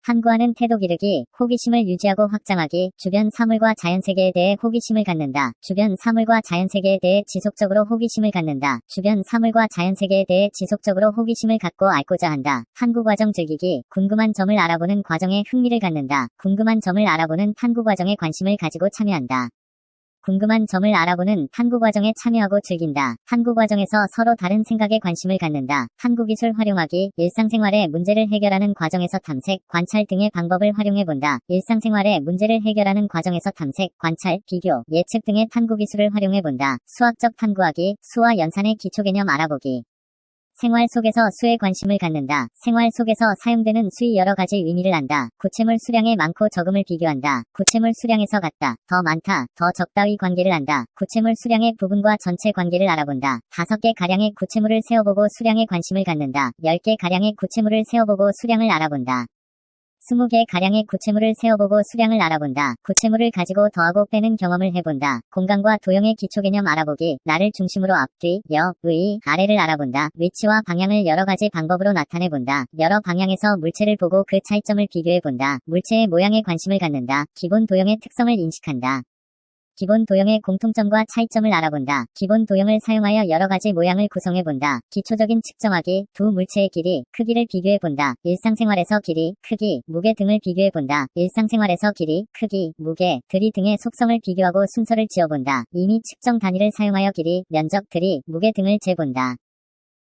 탐구하는 태도 기르기, 호기심을 유지하고 확장하기, 주변 사물과 자연세계에 대해 호기심을 갖는다. 주변 사물과 자연세계에 대해 지속적으로 호기심을 갖는다. 주변 사물과 자연세계에 대해 지속적으로 호기심을 갖고 알고자 한다. 탐구 과정 즐기기, 궁금한 점을 알아보는 과정에 흥미를 갖는다. 궁금한 점을 알아보는 탐구 과정에 관심을 가지고 참여한다. 궁금한 점을 알아보는 탐구 과정에 참여하고 즐긴다. 탐구 과정에서 서로 다른 생각에 관심을 갖는다. 탐구 기술 활용하기, 일상생활의 문제를 해결하는 과정에서 탐색, 관찰 등의 방법을 활용해 본다. 일상생활의 문제를 해결하는 과정에서 탐색, 관찰, 비교, 예측 등의 탐구 기술을 활용해 본다. 수학적 탐구하기, 수와 연산의 기초 개념 알아보기. 생활 속에서 수에 관심을 갖는다. 생활 속에서 사용되는 수의 여러 가지 의미를 안다. 구체물 수량의 많고 적음을 비교한다. 구체물 수량에서 같다, 더 많다, 더 적다의 관계를 안다. 구체물 수량의 부분과 전체 관계를 알아본다. 5개 가량의 구체물을 세어보고 수량에 관심을 갖는다. 10개 가량의 구체물을 세어보고 수량을 알아본다. 20개 가량의 구체물을 세어보고 수량을 알아본다. 구체물을 가지고 더하고 빼는 경험을 해본다. 공간과 도형의 기초 개념 알아보기, 나를 중심으로 앞, 뒤, 여, 의, 아래를 알아본다. 위치와 방향을 여러 가지 방법으로 나타내본다. 여러 방향에서 물체를 보고 그 차이점을 비교해본다. 물체의 모양에 관심을 갖는다. 기본 도형의 특성을 인식한다. 기본 도형의 공통점과 차이점을 알아본다. 기본 도형을 사용하여 여러 가지 모양을 구성해본다. 기초적인 측정하기, 두 물체의 길이, 크기를 비교해본다. 일상생활에서 길이, 크기, 무게 등을 비교해본다. 일상생활에서 길이, 크기, 무게, 들이 등의 속성을 비교하고 순서를 지어본다. 이미 측정 단위를 사용하여 길이, 면적, 들이, 무게 등을 재본다.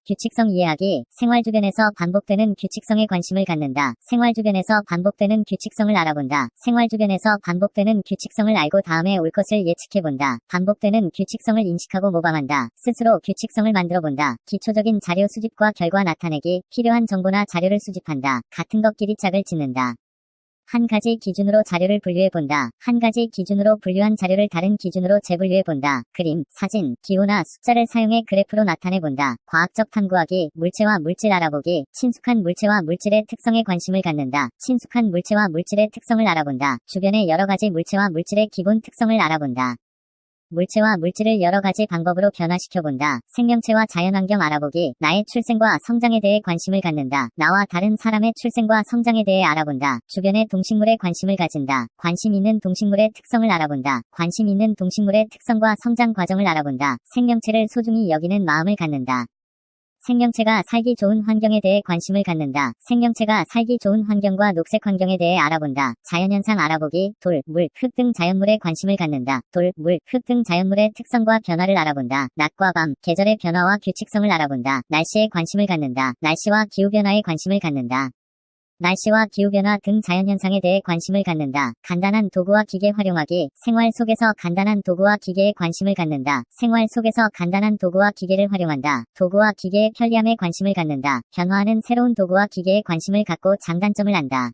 규칙성 이해하기, 생활 주변에서 반복되는 규칙성에 관심을 갖는다. 생활 주변에서 반복되는 규칙성을 알아본다. 생활 주변에서 반복되는 규칙성을 알고 다음에 올 것을 예측해본다. 반복되는 규칙성을 인식하고 모방한다. 스스로 규칙성을 만들어본다. 기초적인 자료 수집과 결과 나타내기, 필요한 정보나 자료를 수집한다. 같은 것끼리 짝을 짓는다. 한 가지 기준으로 자료를 분류해본다. 한 가지 기준으로 분류한 자료를 다른 기준으로 재분류해본다. 그림, 사진, 기호나 숫자를 사용해 그래프로 나타내본다. 과학적 탐구하기, 물체와 물질 알아보기, 친숙한 물체와 물질의 특성에 관심을 갖는다. 친숙한 물체와 물질의 특성을 알아본다. 주변의 여러 가지 물체와 물질의 기본 특성을 알아본다. 물체와 물질을 여러 가지 방법으로 변화시켜본다. 생명체와 자연환경 알아보기, 나의 출생과 성장에 대해 관심을 갖는다. 나와 다른 사람의 출생과 성장에 대해 알아본다. 주변의 동식물에 관심을 가진다. 관심 있는 동식물의 특성을 알아본다. 관심 있는 동식물의 특성과 성장 과정을 알아본다. 생명체를 소중히 여기는 마음을 갖는다. 생명체가 살기 좋은 환경에 대해 관심을 갖는다. 생명체가 살기 좋은 환경과 녹색 환경에 대해 알아본다. 자연현상 알아보기, 돌, 물, 흙 등 자연물에 관심을 갖는다. 돌, 물, 흙 등 자연물의 특성과 변화를 알아본다. 낮과 밤, 계절의 변화와 규칙성을 알아본다. 날씨에 관심을 갖는다. 날씨와 기후변화에 관심을 갖는다. 날씨와 기후변화 등 자연현상에 대해 관심을 갖는다. 간단한 도구와 기계 활용하기, 생활 속에서 간단한 도구와 기계에 관심을 갖는다. 생활 속에서 간단한 도구와 기계를 활용한다. 도구와 기계의 편리함에 관심을 갖는다. 변화하는 새로운 도구와 기계에 관심을 갖고 장단점을 안다.